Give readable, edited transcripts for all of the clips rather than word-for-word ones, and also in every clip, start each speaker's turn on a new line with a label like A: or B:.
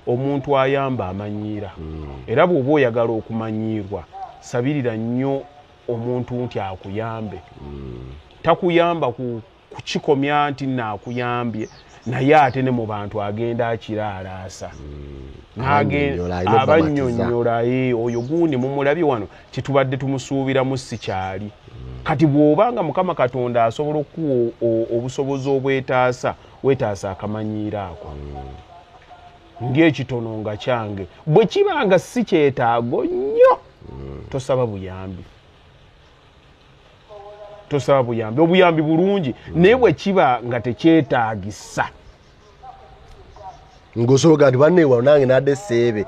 A: omuntu ayamba amanyiira era bw'oba oyagala okumanyirwa sabirira nnyo omuntu nti akuyambe takuyamba kukikomya nti naakuyambye naye ate ne mu bantu agenda akiraalaasa abannyonnyola oyo gundi mumulabye wano kitubadde tumusuubiramu si kyali kati bw'obanga Mukama Katonda asobola okuwa obusobozi obwetaasa wetaasa akamanyiiro ako ng'ekitono nga kyange bwe kibanga si kyetaago nnyo tosaba buyambi obuyambi bulungi naye bwe kiba nga tekyetaagisa
B: ngosobola nti banneewa nange nadde seebe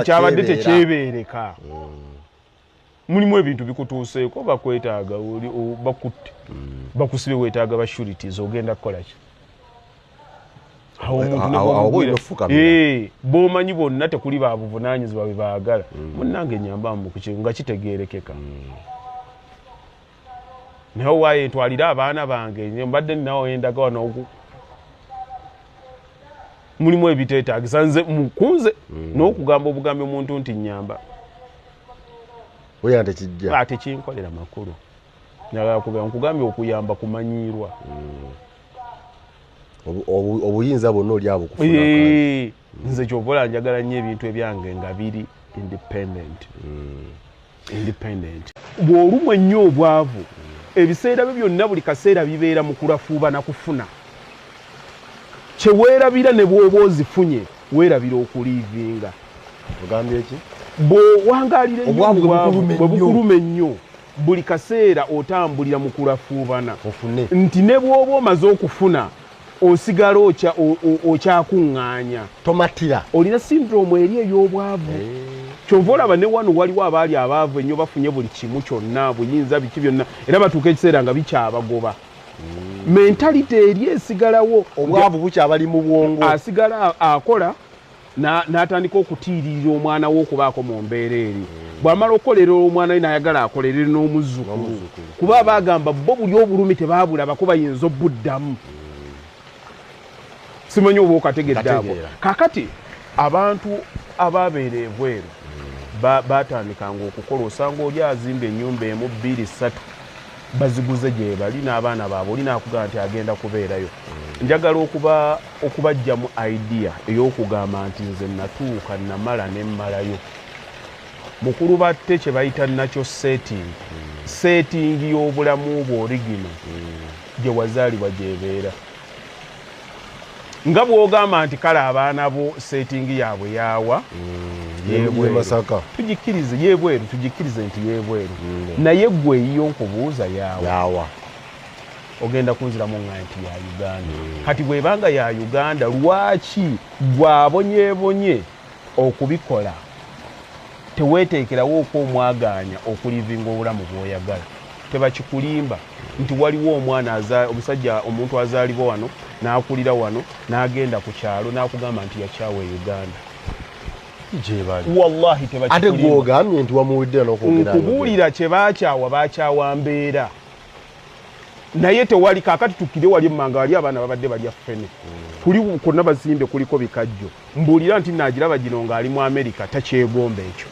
A: kyabadde tekyebeereka mulimu ebintu bikutuuseeko bakwetaaga bakutte bakusibe weetaaga bashurities ogenda kukolaki bw'omanyi bonna tekuli babuvunaanyizibwa bwe baagala munnange nyamba mukuki nga kitegeerekeka naye waaye ntwalira abaana bange mbadde ninawo endaga wano mulimu ebiteetaagisa nze mukunze n'okugamba obugambi omuntu nti nyamba tekinkolera makulu nkugambye okuyamba kumanyiirwa
B: obuyinza bwonna oli abo kufuna
A: nze kyovola njagala nnyo ebintu ebyange nga biri independent bw'olumwa ennyo obwavu ebiseera bye byonna buli kaseera bibeera mu kulafuuba na kufuna kyeweerabira ne bw'oba ozifunye weerabira okuliivinga
B: ogambye ki
A: bw'owangaalira bwe bukuluma ennyo buli kaseera otambulira mu kulafuubana nti ne bw'oba omaze okufuna osigala okyakuŋŋaanya
B: tomatira
A: olina syndrome eri ey'obwavu kyova olaba ne wano waliwo abaali abaavu ennyo bafunye buli kimu kyonna buyinza biki byonna era batuuka ekiseera nga bikyabagoba mentality eri esigalawo
B: obwavu bukyabali mu bwongo
A: asigala akola n'atandika okutiiririra omwana we okubaako mu mbeera eri bw'amala okukolerera omwana we n'ayagala akolerere n'omuzzukulu kuba bagamba bo buli obulumi tebaabulabako bayinza obuddamu simanyi oba okategedde ako kakati abantu ababeera ebweru batandikanga okukola osanga oli azimba ennyumba emu 2-3 baziguze gye bali n'abaana baabwe oli n'akugamba nti agenda kubeerayo njagala okubajjamu idea ey'okugamba nti nze natuuka namala nemmalayo mukulu batte kye bayita nakyo setting y'obulamu bwo origino gye wazaalibwa gyebeera nga bw'ogamba nti kale abaana bo setting yaabwe yaawa tugikirize yeebweru tugikirize nti yeebweru naye gwe eyiyo nkubuuza yaawa ogenda kunziramu nga nti ya Uganda kati bw'ebanga ya Uganda lwaki gwabonyeebonye okubikola teweeteekerawo okwomwaganya okulivinga obulamu bw'oyagala tebakikulimba nti waliwo omwana omusajja omuntu azaalibwa wano n'akulira wano n'agenda ku kyalo n'akugamba nti yakyawa e Uganda wallahi
B: ate gw'ogambye nti wamuwuddira n'okwogera
A: nkubuulira kye baakyawa baakyawa mbeera naye tewali kaakati tukkire wali emmanga wali abaana babadde balya ffene kuli konna bazimbe kuliko bikajjo mbuulira nti naagiraba gino ng'ali mu Amerika takyegomba ekyo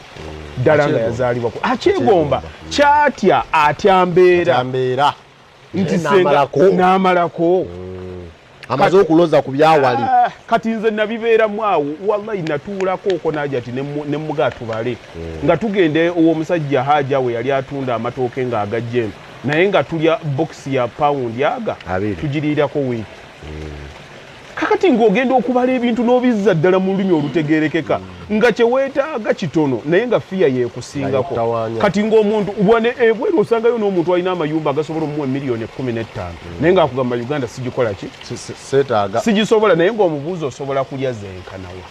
A: ddala nga yazaalibwako akyegomba kyatya atya mbeera nti n'amalako
B: amaze okuloza ku byawali
A: kati nze nabibeeramu awo wallahi natuulako oko naja ati ne muga tubale nga tugenda ow'omusajja Haja we yali atunda amatooke ng'agajjemu naye nga tulya bokisi ya pound aga tugiriirako wiiki kakati ng'ogenda okubala ebintu n'obizza ddala mu lulimi olutegeerekeka nga kyeweetaaga kitono naye nga fiya yeekusingako kati ng'omuntu ebweru osangayo n'omuntu alina amayumba agasobola omuwa miliyoni 15 naye ng'akugamba Uganda sigikola ki sigisobola naye ng'omubuuzi osobola kulya zenkanawa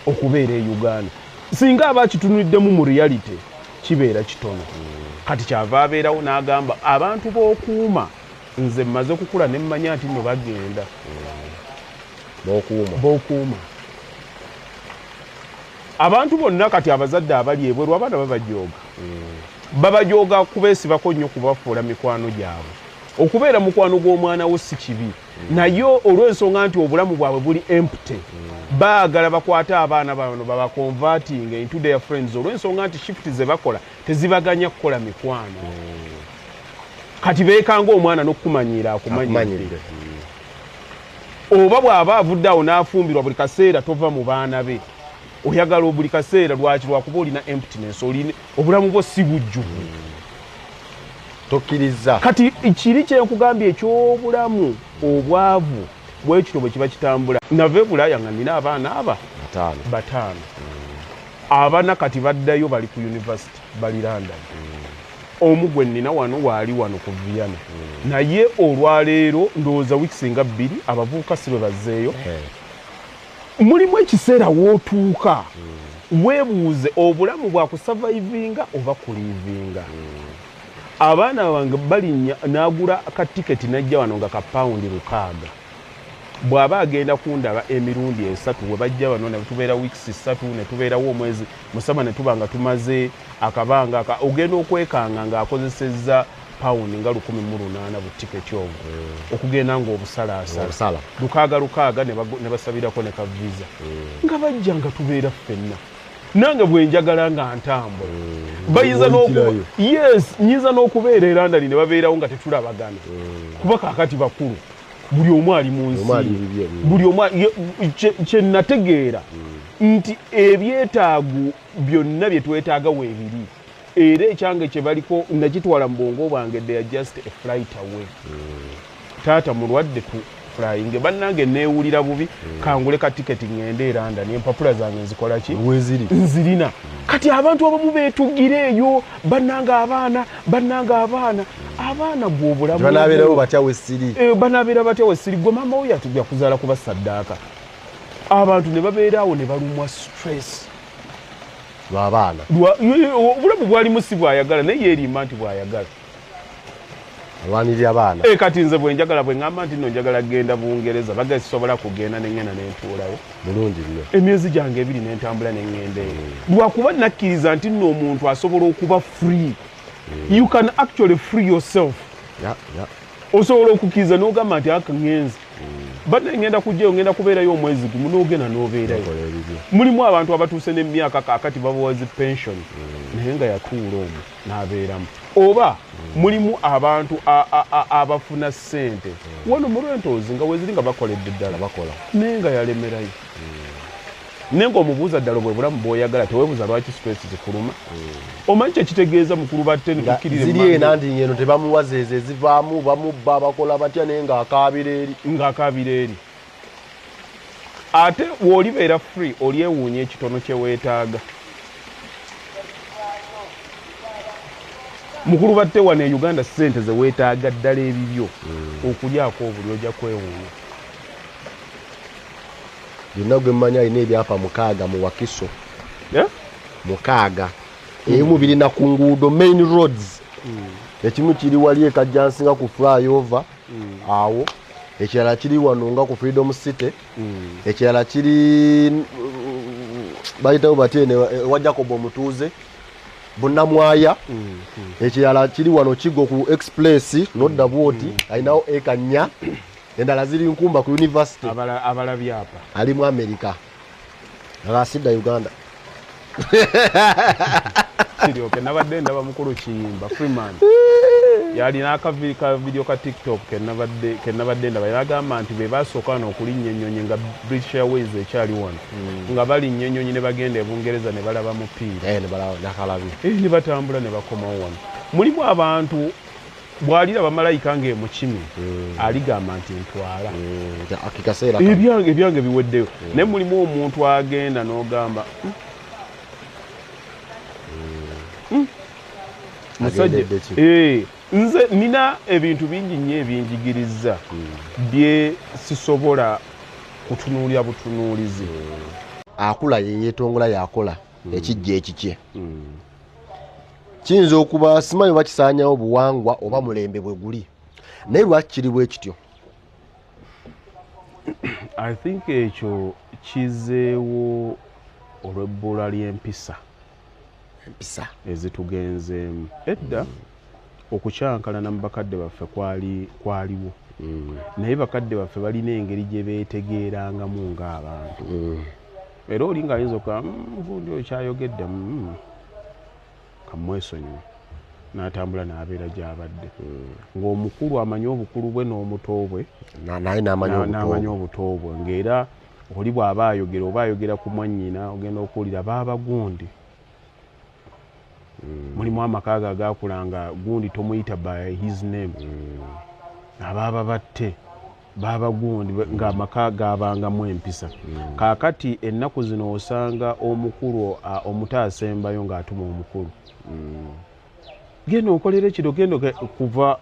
A: okubeera e Uganda singa aba kitunulidemu mu reality kibeera kitono kati kyava abeerawo n'agamba abantu b'okuuma nze mmaze kukula ne mmanya nti nno bagenda b'okuuma abantu bonna kati abazadde abali ebweru abaana babajooga kubeesibako nnyo kubafuula mikwano gyabwe okubeera mukwano gw'omwana wo si kibi naye olw'ensonga nti obulamu bwabwe buli empty baagala bakwate abaana bano babaconverting into their friends olw'ensonga nti shift ze bakola tezibaganya kukola mikwano kati beekanga omwana n'okumanyiira akumanyire oba bw'aba avuddeawo n'afumbirwa buli kaseera tova mu baana be oyagala buli kaseera lwaki lwakuba olina emptiness obulamu bwo si bujjuvu
B: tokkiriza
A: kati kiri kyenkugambye eky'obulamu obwavu bwekito bwe kiba kitambula nava ebulaaya nga nina abaana aba bataano abana kati baddayo bali ku university bali London omu gwe nnina wano waali wano ku Vienna naye olwaleero ndowooza wiiki nga 2 abavubuka si bwe bazzeeyo mulimu ekiseera wootuuka weebuuze obulamu bwa kusurvivinga oba kulivinga abaana bange balinnya n'agula akatiketi najja wano nga kapawundi 600 bw'aba agenda kundaba emirundi 3 we bajja wano ne tubeera wiiki 3 ne tubeerawo omwezi musaba ne tuba nga tumaze akabanga ogenda okwekanga ng'akozesezza pawundi nga 1,800 bu tiketi obwo okugenda ng'obusalaasala lukaaga ne basabirako ne kaviza nga bajja nga tubeera ffenna nange bwe njagala nga ntambula bayinza nyinza n'okubeera e London ne babeerawo nga tetulabagana kuba kaakati bakulu buli omu ali mu nsi buli omu kye nategeera nti ebyetaago byonna bye twetaaga weebiri era ekyange kye baliko nakitwala mu bwongo bwange they are just a flight away taata mulwadde tu flying bannange neewulira bubi kangule ka tiketi ngende e London empapula zange nzikola ki nzirina kati abantu abamu beetugireeyo bannanga abaana gw'obulamu
B: banabeerawo batya wessiri
A: banabeera batya wessiri gwe maama wo yatujja kuzaala kuba saddaaka abantu ne babeeraawo ne balumwa stress
B: lw'abaana
A: obulamu bwalimu si bwayagala naye yeerimba nti bwayagala
B: alwanirira abaana
A: kati nze bwe njagala bwe ngamba nti nno njagala genda Bungereza baga sisobola kugenda nengenda nentuulayo
B: bulungi nnyo
A: emyezi gyange 2 nentambula nengenda eyo lwakuba nakkiriza nti nno omuntu asobola okuba free you can actually free yourself osobola okukkiriza n'ogamba nti akangenzi bana ngenda kujjayo ngenda kubeerayo omwezi gumu n'ogenda n'obeerayo mulimu abantu abatuuse n'emyaka kaakati babawazi pension naye nga yatuula omwo n'abeeramu oba mulimu abantu abafuna ssente wano mu rentals nga weziri nga bakoledde ddala bakola naye nga yalemerayo naye ng'omubuuza ddala bwe bulamu bw'oyagala teweebuuza lwaki stress zikuluma omanyi kyekitegeeza mukulu batte ne tukkirire
B: ziri enandi ngeno tebamuwaza ezo ezivaamu bamubba bakola batya naye ng'akaabira eri
A: ate bw'olibeera free olyewuunya ekitono kye weetaaga mukulu batte wano e Uganda ssente ze weetaaga ddala ebibyo okulyako obuli ojja kwewuunya
B: byonna gwe mmanyi alina ebyapa 6 mu Wakiso 6 ebimu birina ku nguudo main roads ekimu kiri wali e Kajjansinga ku flyover awo ekirala kiri wano nga ku Freedom City ekirala kiri bayitawo batene wa Jacob Omutuuze Bunamwaya ekirala kiri wano Kigo ku Express nodda bwoti alinawo ekanya endala ziri nkumba ku university
A: abala byapa
B: ali mu America alasida Uganda
A: Sirio kenabadde ndaba mukulu Kiyimba Freeman yalina ka video ka TikTok kenabadde ndaba yagamba nti be basooka n'okulinnya ennyonyi nga British Airways ekyali wano nga balinnya ennyonyi ne bagenda e Bungereza ne balaba mupiira
B: ne balaba nakalabi
A: ne batambula ne bakomawo wano mulimu abantu bwalira bamalayika ng'emukimi aligamba nti ntwala
B: akikaseera
A: ebyange biweddeyo naye mulimu omuntu agenda n'ogamba musajja nze nina ebintu bingi nnyo ebinjigiriza bye sisobola kutunuulya butunuulizi
B: akula yeyeetongola yakola ekijja ekikye kiyinza okuba simanyi bakisaanyawo buwangwa oba mulembe bwe guli naye lwaki kiri bwe kityo
A: I think ekyo kizeewo olw'ebbula ly'empisa ezitugenzeemu edda okukyankalana mu bakadde baffe kwaliwo naye bakadde baffe balina engeri gye beetegeerangamu ng'abantu era olinga ayinza okuba Gundi okyayogedde kamwesonyiwe n'atambula n'abeera gy'abadde ng'omukulu amanyi obukulu bwe n'omuto bwe
B: naye n'amanyi
A: obuto bwe ng'era oli bw'aba ayogera oba ayogera ku mwannyina ogenda okuwulira baaba Gundi mulimu amakaaga agaakulanga Gundi tomuyita by his name abaaba batte baaba Gundi ng'amaka gaabangamu empisa kaakati ennaku zino osanga omukulu omuto asembayo ng'atuma omukulu genda okolera ekiro genda kuva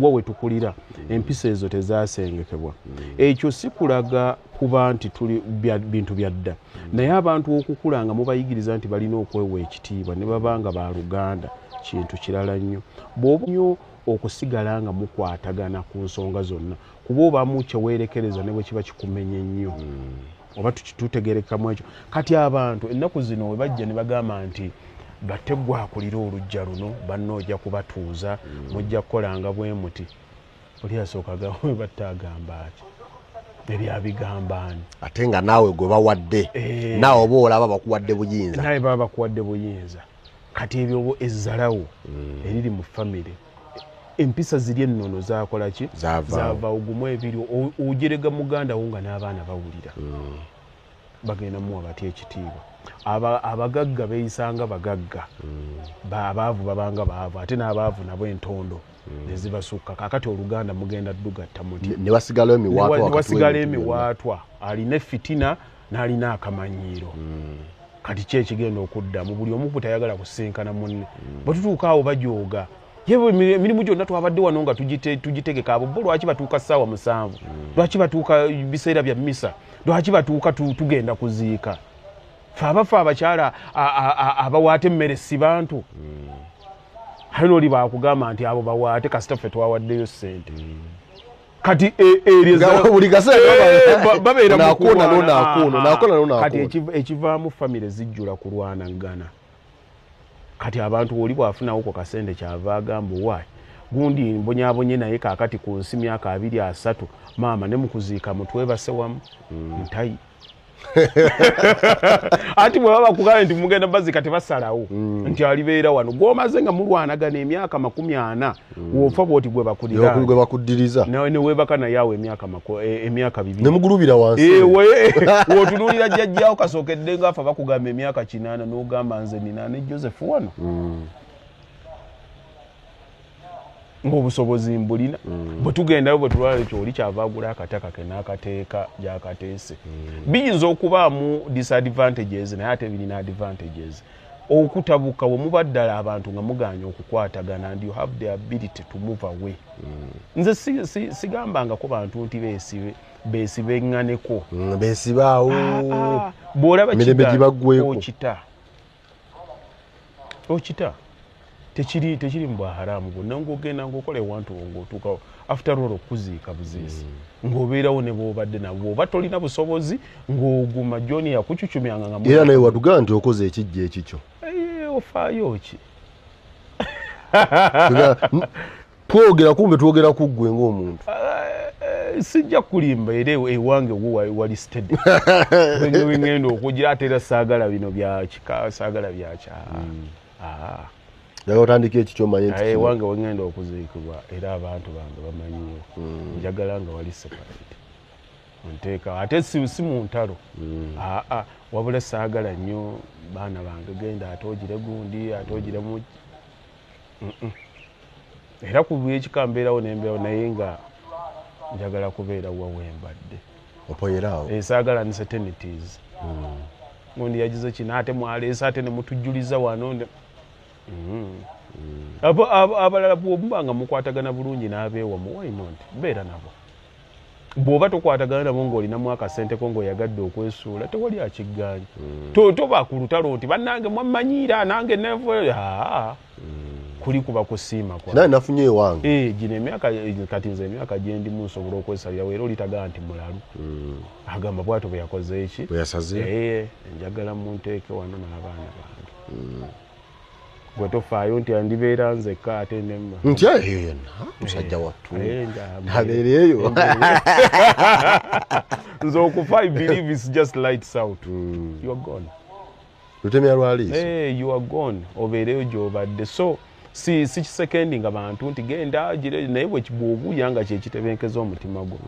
A: wawe tukulira empisa ezo tezasengekebwa ekyo si kulaga kuba nti tuli bintu byadda naye abantu okukula nga mubayigiriza nti balina okwewa ekitiibwa ne babanga ba Luganda kintu kirala nnyo bw'oba nnyo okusigala nga mukwatagana ku nsonga zonna kuba obamu kyeweerekereza ne bwe kiba kikumenya ennyo oba tutegerekamu ekyo kati abantu ennaku zino we bajja ne bagamba nti batte gwakulira olujja luno banno ojja kubatuuza mujja kukolanga bwe muti oli asooka gawe batte agamba ati ebyabigamba ani
B: ate nga naawe gwe bawadde naawe oba olaba bakuwadde buyinza
A: naye baba bakuwadde buyinza kati ebyo ezzalawo eriri mu famire empisa ziri ennono zakola ki zaava ogumu ebiri ojerega muganda wo nga n'abaana bawulira bagenda muwa batya ekitiibwa abagagga beeyisanga bagagga abaavu babanga baavu ate n'abaavu nabo entondo nezibasukka kakati Oluganda mugenda ddugatta muti
B: ne wasigala
A: emiwaatwa alina effitina n'alina akamanyiiro kati ki ekigenda okuddamu buli omu butayagala kusinkana munne bwe tutuuka awo bajooga yewe emirimu gyonna twabadde wano nga tugitegeka abo bo lwaki batuuka ssaawa 7 lwaki batuuka biseera bya mmisa lwaki batuuka tugenda kuziika fe abafa abakyala abawaate emmere si bantu ate n'oli baakugamba nti abo bawaate kasita ffe twawaddeyo ssente kati
B: buli kaseera
A: babeera
B: naakona
A: kati ekivaamu famire zijjula kulwanagana kati abantu oli bwafunawo ko kasente kyava agamba owayi Gundi mbonyaabonye naye kaakati ku nsi myaka 2-3 maama ne mukuziika mutwebase wamu ntayi ati bwe baba kugamba nti mugenda bazika tebasalawo nti alibeera wano gwomaze nga mulwanagana emyaka 40 wofa bwoti gwe
B: bakuddiriza
A: ne webaka naye awo emyaka 2
B: ne mugulubira wansi
A: wotunulira jjajjaawo kasookedde ngaafa bakugamba emyaka 8 n'ogamba nze nina ne Joseph wano ng'obusobozi mbulina bwe tugendayo bwe tulwala ekyo oli kyava agula akataka ke n'akateeka gy'akateese biyinza okubaamu disadvantages naye ate birina advantages okutabuka bwe muba ddala abantu nga muganya okukwatagana and you have the ability to move away nze sigambangako bantu nti beesibe ŋŋaneko
B: beesibaawo
A: bw'olaba
B: emirembe gibaggweko
A: okita tekiri mu bwaharamu bwonna ng'ogenda ng'okola ewantu ng'otuukawo after all okuziika buziisi ng'obeerawo ne bw'obadde nabwo oba tolina busobozi ng'oguma John yakucucumyanga nga
B: era naye watugamba nti okoze ekijja ekikyo
A: ofaayo ki
B: twogera kumbe twogera ku ggwe ng'omuntu
A: sijja kulimba era ewange wali steady wengenda okugira ate era saagala bino byakika saagala byakyaa
B: Yaga otandika ekikyo manye nti
A: wange wengenda okuziikibwa era abantu bange bamanyiyo njagala nga wali separate nteeka ate si mu ntalo wabula saagala nnyo baana bange genda ate ogire Gundi ate ogire mu era ku bwekika mbeerawo nembeerawo naye nga njagala kubeera wawembadde
B: opoyeraawo
A: saagala uncertainties Gundi yagize kino ate mwaleese ate ne mutujjuliza wano abalala bw'omuba nga mukwatagana bulungi n'abeewamu why not beera nabo bw'oba tokwatagana nabo ng'olinamu akasente ko ng'oyagadde okwesuula tewali akigganya toba ku lutalo nti bannange mwammanyiira nange nevo kuli kuba kusiima kwa
B: naye nafunye ewange
A: gino emyaka kati nze emyaka gye ndimu nsobola okwesalirawo era olitagaa nti mulalu agamba bw'atyo bwe yakoze eki
B: bwe yasaze
A: njagala munteeke wano n'abaana bange gwe tofaayo nti andibeera nzekka ate nemma
B: nti eyo yenna musajja wattu nabeera eyo
A: nze okufa I believe it's just lights out. You are gone.
B: lutemya lwaliiso
A: you are gone obeereyo gy'obadde so si kisekendi nga bantu nti genda naye bwekibwobuuya nga kyekitebenkeza omutima gwo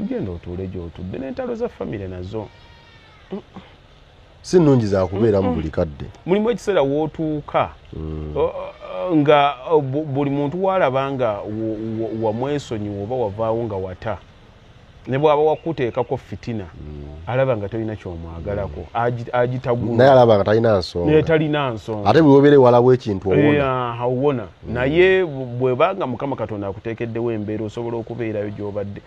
A: genda otuule gy'otudde n'entalo za famire nazo
B: si nnungi zakubeera mu buli kadde
A: mulimu ekiseera wootuuka nga buli muntu waalaba nga wamwesonyiwa oba wavaawo nga wata ne bw'aba wakuteekako fitina alaba nga tolina kyomwagalako agitagula
B: naye alaba nga talina nsonga
A: naye talina nsonga
B: ate bwe wobeere walawo ekintu
A: owona naye bw'ebanga Mukama Katonda akuteekeddewo embeera osobola okubeerayo gy'obadde